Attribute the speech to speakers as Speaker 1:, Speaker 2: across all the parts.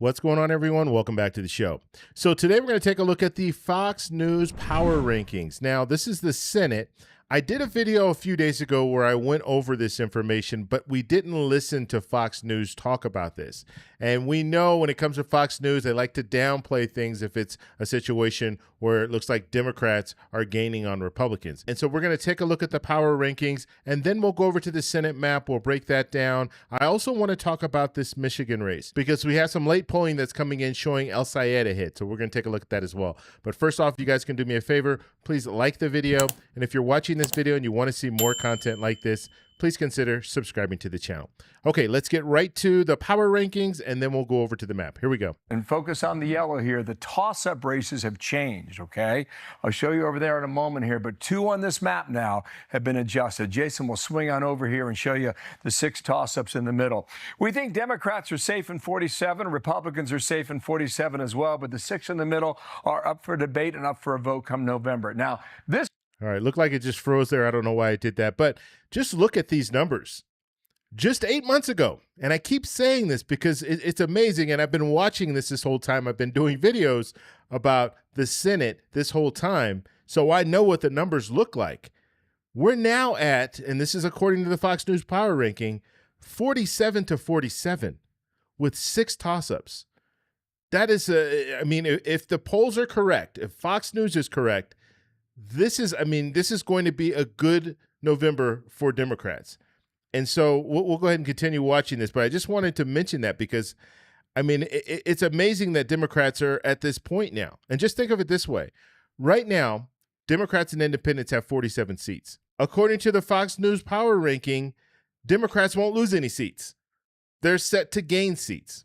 Speaker 1: What's going on, everyone? Welcome back to the show. So today we're going to take a look at the Fox News Power Rankings. Now, this is the Senate. I did a video a few days ago where I went over this information, but we didn't listen to Fox News talk about this. And we know when it comes to Fox News, they like to downplay things if it's a situation where it looks like Democrats are gaining on Republicans. And so we're going to take a look at the power rankings, and then we'll go over to the Senate map. We'll break that down. I also want to talk about this Michigan race because we have some late polling that's coming in showing El Sayed ahead. So we're going to take a look at that as well. But first off, you guys can do me a favor. Please like the video. And if you're watching this video and you want to see more content like this, please consider subscribing to the channel. Okay, let's get right to the power rankings, and then we'll go over to the map. Here we go.
Speaker 2: And focus on the yellow here. The toss-up races have changed, okay? I'll show you over there in a moment here, but 2 on this map now have been adjusted. Jason will swing on over here and show you the 6 toss-ups in the middle. We think Democrats are safe in 47, Republicans are safe in 47 as well, but the 6 in the middle are up for debate and up for a vote come November. Now, this
Speaker 1: All right, looked like it just froze there. I don't know why it did that, but just look at these numbers. Just 8 months ago, and I keep saying this because it's amazing, and I've been watching this whole time. I've been doing videos about the Senate this whole time, so I know what the numbers look like. We're now at, and this is according to the Fox News Power Ranking, 47 to 47 with 6 toss-ups. That is, I mean, if the polls are correct, if Fox News is correct, this is going to be a good November for Democrats. And so we'll go ahead and continue watching this, but I just wanted to mention that because, I mean, it's amazing that Democrats are at this point now. And just think of it this way. Right now, Democrats and independents have 47 seats. According to the Fox News Power Ranking, Democrats won't lose any seats. They're set to gain seats.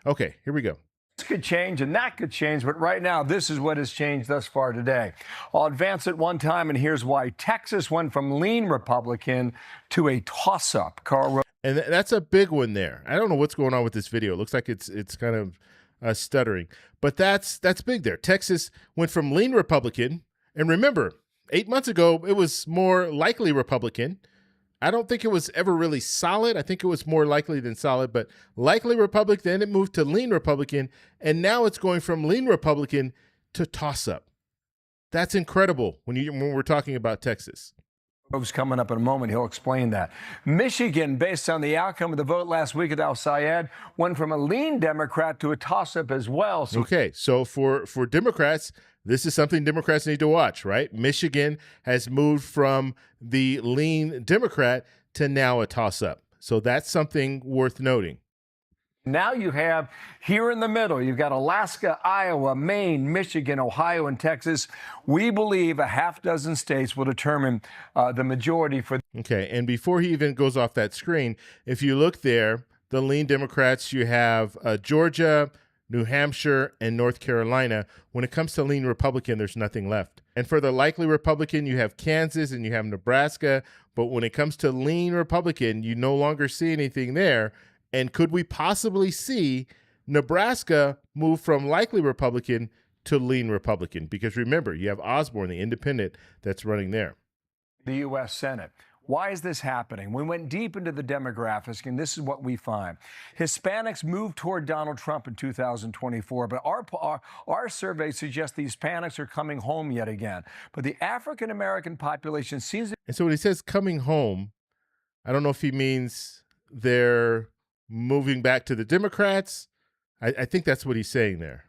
Speaker 1: Okay, here we go.
Speaker 2: could change and that could change, but right now, this is what has changed thus far today. I'll advance it one time, and here's why. Texas went from lean Republican to a toss-up. Carl.
Speaker 1: And that's a big one there. I don't know what's going on with this video. It looks like it's kind of stuttering, but that's big there. Texas went from lean Republican, and remember, 8 months ago, it was more likely Republican. I don't think it was ever really solid. I think it was more likely than solid, but likely Republican. Then it moved to lean Republican, and now it's going from lean Republican to toss-up. That's incredible when we're talking about Texas.
Speaker 2: Coming up in a moment, he'll explain that. Michigan, based on the outcome of the vote last week at El Sayed, went from a lean Democrat to a toss-up as well.
Speaker 1: Okay, so for Democrats, this is something Democrats need to watch, right? Michigan has moved from the lean Democrat to now a toss-up. So that's something worth noting.
Speaker 2: Now you have here in the middle, you've got Alaska, Iowa, Maine, Michigan, Ohio, and Texas. We believe a half dozen states will determine the majority for.
Speaker 1: Okay, and before he even goes off that screen, if you look there, the lean Democrats, you have Georgia, New Hampshire, and North Carolina. When it comes to lean Republican, there's nothing left. And for the likely Republican, you have Kansas and you have Nebraska. But when it comes to lean Republican, you no longer see anything there. And could we possibly see Nebraska move from likely Republican to lean Republican? Because remember, you have Osborne, the independent, that's running there.
Speaker 2: The U.S. Senate. Why is this happening? We went deep into the demographics, and this is what we find. Hispanics moved toward Donald Trump in 2024, but our survey suggests the Hispanics are coming home yet again. But the African-American population seems to...
Speaker 1: And so when he says coming home, I don't know if he means they're moving back to the Democrats. I think that's what he's saying there.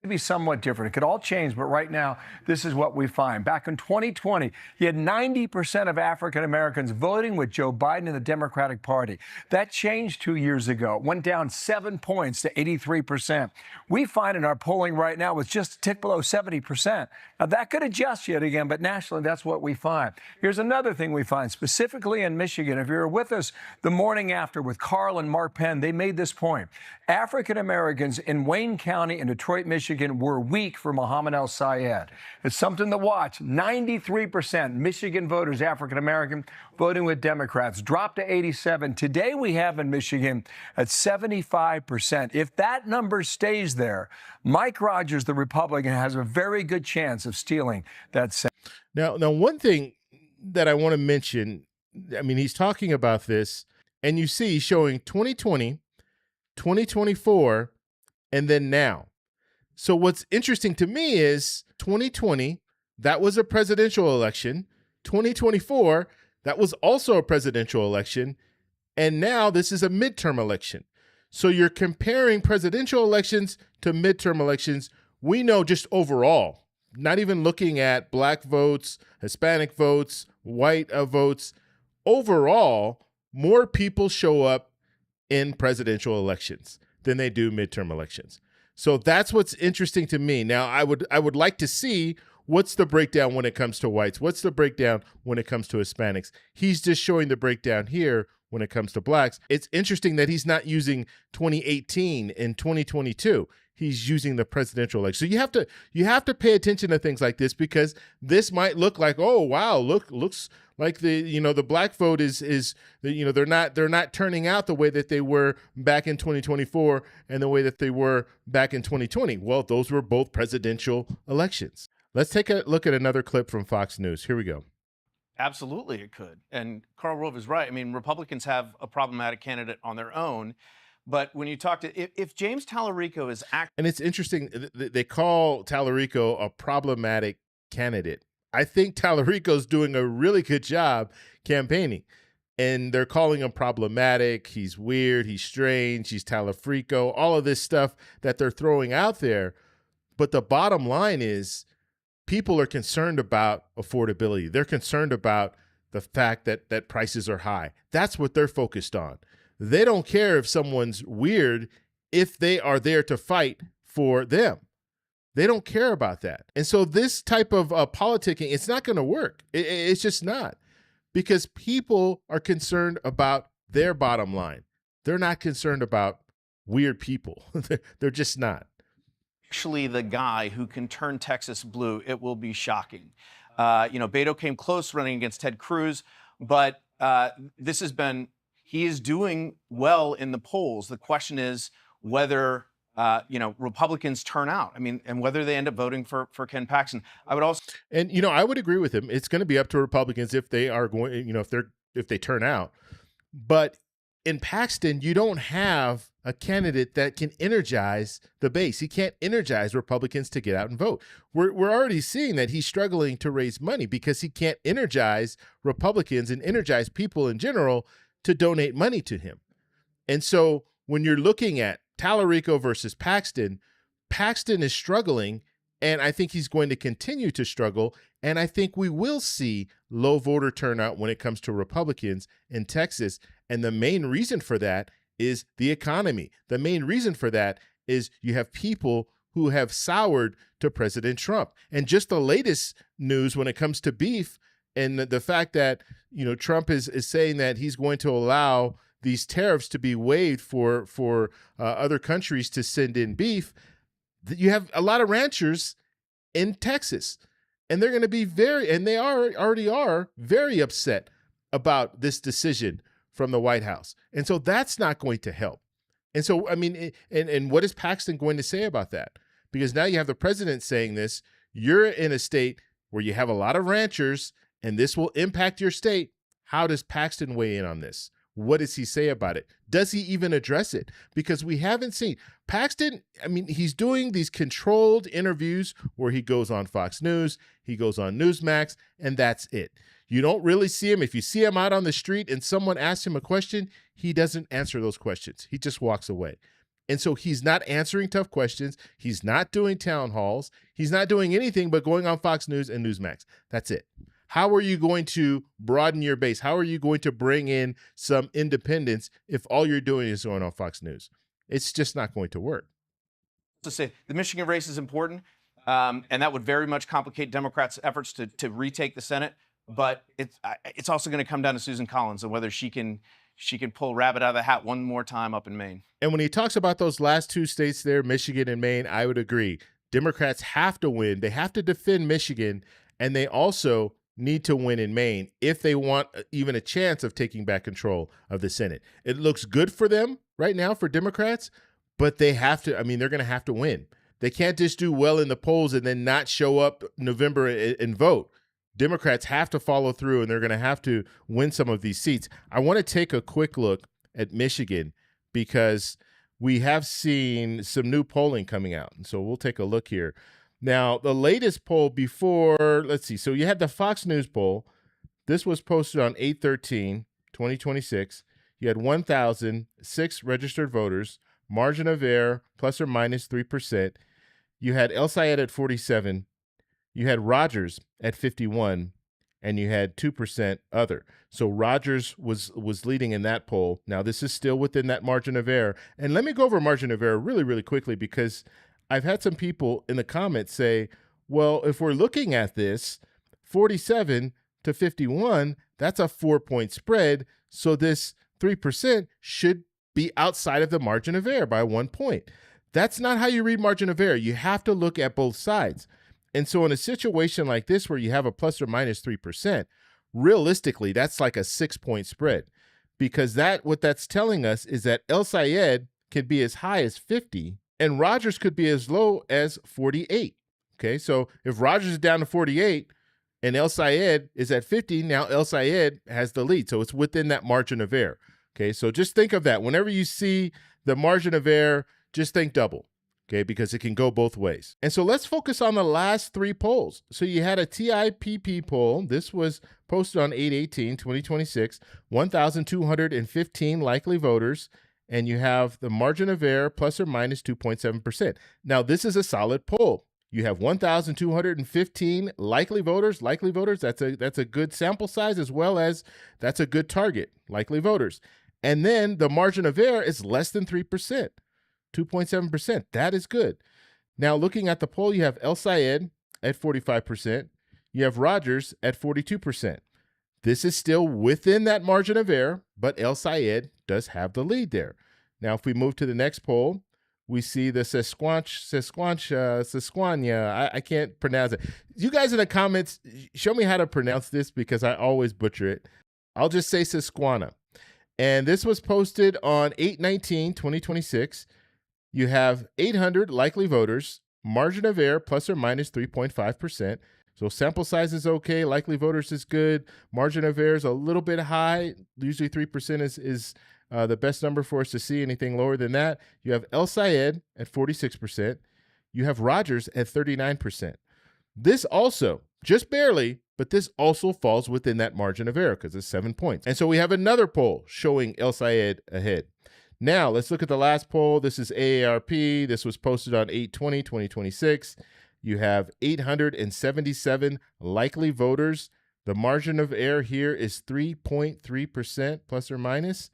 Speaker 2: Be somewhat different. It could all change, but right now, this is what we find. Back in 2020, you had 90% of African Americans voting with Joe Biden in the Democratic Party. That changed 2 years ago. It went down 7 points to 83%. We find in our polling right now it's just a tick below 70%. Now, that could adjust yet again, but nationally, that's what we find. Here's another thing we find, specifically in Michigan. If you were with us the morning after with Carl and Mark Penn, they made this point. African Americans in Wayne County and Detroit, Michigan, were weak for Mohammed El Sayed. It's something to watch. 93% Michigan voters, African American, voting with Democrats, dropped to 87. Today we have in Michigan at 75%. If that number stays there, Mike Rogers, the Republican, has a very good chance of stealing that Senate.
Speaker 1: Now, one thing that I want to mention, I mean, he's talking about this, and you see he's showing 2020, 2024, and then now. So what's interesting to me is 2020, that was a presidential election. 2024, that was also a presidential election. And now this is a midterm election. So you're comparing presidential elections to midterm elections. We know just overall, not even looking at black votes, Hispanic votes, white votes, overall, more people show up in presidential elections than they do midterm elections. So that's what's interesting to me. Now, I would like to see what's the breakdown when it comes to whites. What's the breakdown when it comes to Hispanics? He's just showing the breakdown here when it comes to blacks. It's interesting that he's not using 2018 and 2022. He's using the presidential election. So you have to pay attention to things like this, because this might look like, oh wow, looks like the black vote is they're not turning out the way that they were back in 2024 and the way that they were back in 2020. Well, those were both presidential elections. Let's take a look at another clip from Fox News. Here we go.
Speaker 3: Absolutely, it could. And Karl Rove is right. I mean, Republicans have a problematic candidate on their own. But when you talk to, if James Talarico is
Speaker 1: and it's interesting, they call Talarico a problematic candidate. I think Talarico's doing a really good job campaigning, and they're calling him problematic. He's weird. He's strange. He's Talarico, all of this stuff that they're throwing out there. But the bottom line is, people are concerned about affordability. They're concerned about the fact that prices are high. That's what they're focused on. They don't care if someone's weird if they are there to fight for them. They don't care about that. And so this type of politicking, it's not going to work. It's just not, because people are concerned about their bottom line. They're not concerned about weird people. They're just not.
Speaker 3: Actually the guy who can turn Texas blue, it will be shocking. Beto came close running against Ted Cruz, but he is doing well in the polls. The question is whether Republicans turn out. I mean, and whether they end up voting for Ken Paxton. I would agree with him. It's going to be up to Republicans if they are going, if they turn out. But in Paxton, you don't have a candidate that can energize the base. He can't energize Republicans to get out and vote. We're already seeing that he's struggling to raise money because he can't energize Republicans and energize people in general to donate money to him. And so when you're looking at Talarico versus Paxton, Paxton is struggling, and I think he's going to continue to struggle. And I think we will see low voter turnout when it comes to Republicans in Texas. And the main reason for that is the economy. The main reason for that is you have people who have soured to President Trump. And just the latest news when it comes to beef, and the fact that, Trump is saying that he's going to allow these tariffs to be waived for other countries to send in beef. You have a lot of ranchers in Texas, and they're going to be they already are very upset about this decision from the White House. And so that's not going to help. And so, I mean, and what is Paxton going to say about that? Because now you have the president saying this. You're in a state where you have a lot of ranchers, and this will impact your state. How does Paxton weigh in on this? What does he say about it? Does he even address it? Because we haven't seen Paxton. I mean, he's doing these controlled interviews where he goes on Fox News, he goes on Newsmax, and that's it. You don't really see him. If you see him out on the street and someone asks him a question, he doesn't answer those questions. He just walks away. And so he's not answering tough questions. He's not doing town halls. He's not doing anything but going on Fox News and Newsmax. That's it. How are you going to broaden your base? How are you going to bring in some independence if all you're doing is going on Fox News? It's just not going to work. To say the Michigan race is important, and that would very much complicate Democrats' efforts to retake the Senate. But it's also going to come down to Susan Collins and whether she can pull rabbit out of the hat one more time up in Maine.
Speaker 1: And when he talks about those last two states there, Michigan and Maine, I would agree. Democrats have to win. They have to defend Michigan, and they also need to win in Maine if they want even a chance of taking back control of the Senate. It looks good for them right now, for Democrats, but they have to, they're going to have to win. They can't just do well in the polls and then not show up November and vote. Democrats have to follow through, and they're going to have to win some of these seats. I want to take a quick look at Michigan because we have seen some new polling coming out. And so we'll take a look here. Now, the latest poll before, let's see. So you had the Fox News poll. This was posted on 8/13/2026. You had 1,006 registered voters, margin of error plus or minus 3%. You had El Sayed at 47. You had Rogers at 51. And you had 2% other. So Rogers was leading in that poll. Now, this is still within that margin of error. And let me go over margin of error really, really quickly, because I've had some people in the comments say, well, if we're looking at this, 47 to 51, that's a 4-point spread. So this 3% should be outside of the margin of error by 1 point. That's not how you read margin of error. You have to look at both sides. And so in a situation like this where you have a plus or minus 3%, realistically, that's like a 6-point spread, because what that's telling us is that El Sayed could be as high as 50 and Rogers could be as low as 48. Okay, so if Rogers is down to 48 and El Sayed is at 50, now El Sayed has the lead. So it's within that margin of error. Okay, so just think of that. Whenever you see the margin of error, just think double. Okay, because it can go both ways. And so let's focus on the last 3 polls. So you had a TIPP poll. This was posted on 8/18/2026, 1,215 likely voters, and you have the margin of error plus or minus 2.7%. Now, this is a solid poll. You have 1,215 likely voters. Likely voters, that's a good sample size, as well as that's a good target, likely voters. And then the margin of error is less than 3%. 2.7%. That is good. Now, looking at the poll, you have El Sayed at 45%. You have Rogers at 42%. This is still within that margin of error, but El Sayed does have the lead there. Now, if we move to the next poll, we see the Sesquania. I can't pronounce it. You guys in the comments, show me how to pronounce this, because I always butcher it. I'll just say Sesquana. And this was posted on 8/19/2026. You have 800 likely voters, margin of error plus or minus 3.5%. So sample size is okay. Likely voters is good. Margin of error is a little bit high. Usually 3% is the best number for us to see. Anything lower than that, you have El Sayed at 46%. You have Rogers at 39%. This also, just barely, but this also falls within that margin of error because it's 7 points. And so we have another poll showing El Sayed ahead. Now, let's look at the last poll. This is AARP. This was posted on 8/20/2026. You have 877 likely voters. The margin of error here is 3.3% plus or minus.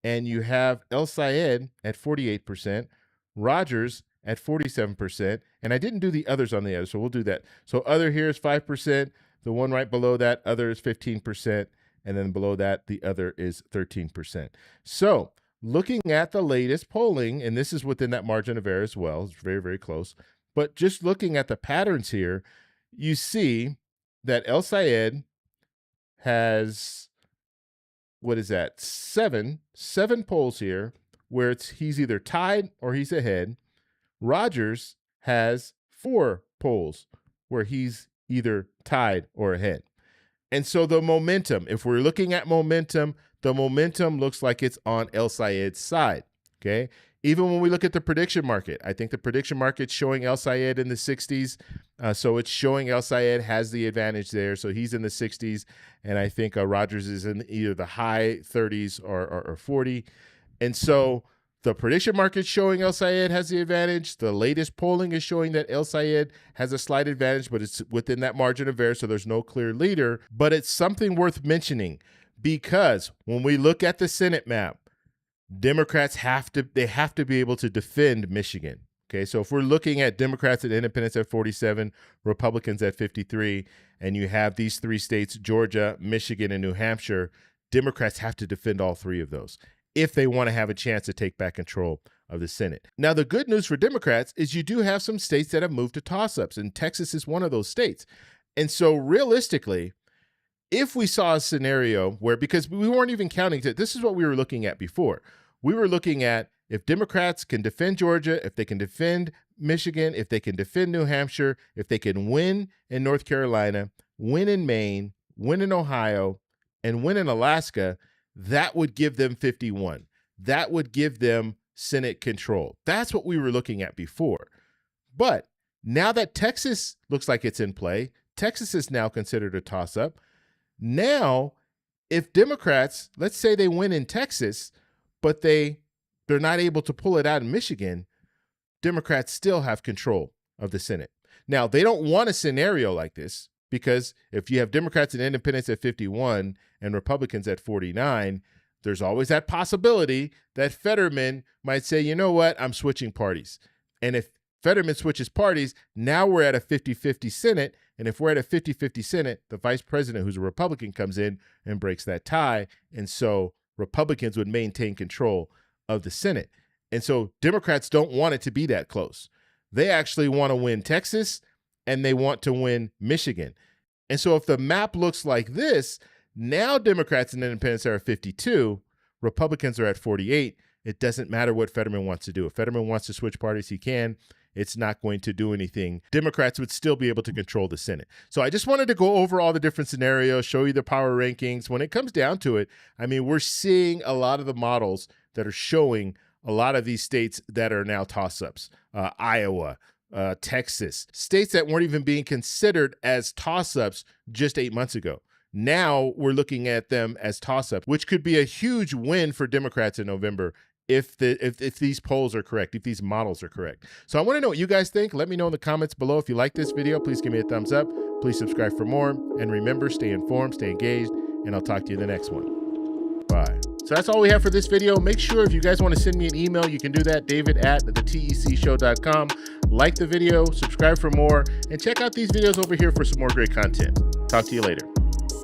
Speaker 1: And you have El Sayed at 48%, Rogers at 47%. And I didn't do the others on the other, so we'll do that. So other here is 5%. The one right below that, other is 15%. And then below that, the other is 13%. So looking at the latest polling, and this is within that margin of error as well, it's very, very close. But just looking at the patterns here, you see that El Sayed has, what is that, seven polls here where he's either tied or he's ahead. Rogers has 4 polls where he's either tied or ahead. And so the momentum, if we're looking at momentum, the momentum looks like it's on El Sayed's side, okay? Even when we look at the prediction market, I think the prediction market's showing El Sayed in the 60s. So it's showing El Sayed has the advantage there. So he's in the 60s. And I think Rogers is in either the high 30s or 40. And so the prediction market's showing El Sayed has the advantage. The latest polling is showing that El Sayed has a slight advantage, but it's within that margin of error. So there's no clear leader. But it's something worth mentioning, because when we look at the Senate map, Democrats have to be able to defend Michigan. Okay, so if we're looking at Democrats and independents at 47, Republicans at 53, and you have these 3 states, Georgia, Michigan, and New Hampshire, Democrats have to defend all 3 of those if they want to have a chance to take back control of the Senate. Now, the good news for Democrats is you do have some states that have moved to toss-ups, and Texas is one of those states. And so realistically, if we saw a scenario where, because we weren't even counting, this is what we were looking at before. We were looking at if Democrats can defend Georgia, if they can defend Michigan, if they can defend New Hampshire, if they can win in North Carolina, win in Maine, win in Ohio, and win in Alaska, that would give them 51. That would give them Senate control. That's what we were looking at before. But now that Texas looks like it's in play, Texas is now considered a toss-up. Now, if Democrats, let's say they win in Texas, but they're not able to pull it out in Michigan, Democrats still have control of the Senate. Now, they don't want a scenario like this because if you have Democrats and independents at 51 and Republicans at 49, there's always that possibility that Fetterman might say, you know what, I'm switching parties. And if Fetterman switches parties, now we're at a 50-50 Senate. And if we're at a 50-50 Senate, the vice president, who's a Republican, comes in and breaks that tie. And so Republicans would maintain control of the Senate. And so Democrats don't want it to be that close. They actually want to win Texas and they want to win Michigan. And so if the map looks like this, now Democrats and independents are at 52, Republicans are at 48. It doesn't matter what Fetterman wants to do. If Fetterman wants to switch parties, he can. It's not going to do anything. Democrats would still be able to control the Senate. So I just wanted to go over all the different scenarios, show you the power rankings. When it comes down to it, I mean, we're seeing a lot of the models that are showing a lot of these states that are now toss-ups. Iowa, Texas, states that weren't even being considered as toss-ups just 8 months ago. Now we're looking at them as toss-ups, which could be a huge win for Democrats in November if these polls are correct, if these models are correct. So I want to know what you guys think. Let me know in the comments below. If you like this video, please give me a thumbs up. Please subscribe for more. And remember, stay informed, stay engaged, and I'll talk to you in the next one. Bye. So that's all we have for this video. Make sure if you guys want to send me an email, you can do that, david@thetecshow.com. Like the video, subscribe for more, and check out these videos over here for some more great content. Talk to you later.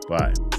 Speaker 1: Bye.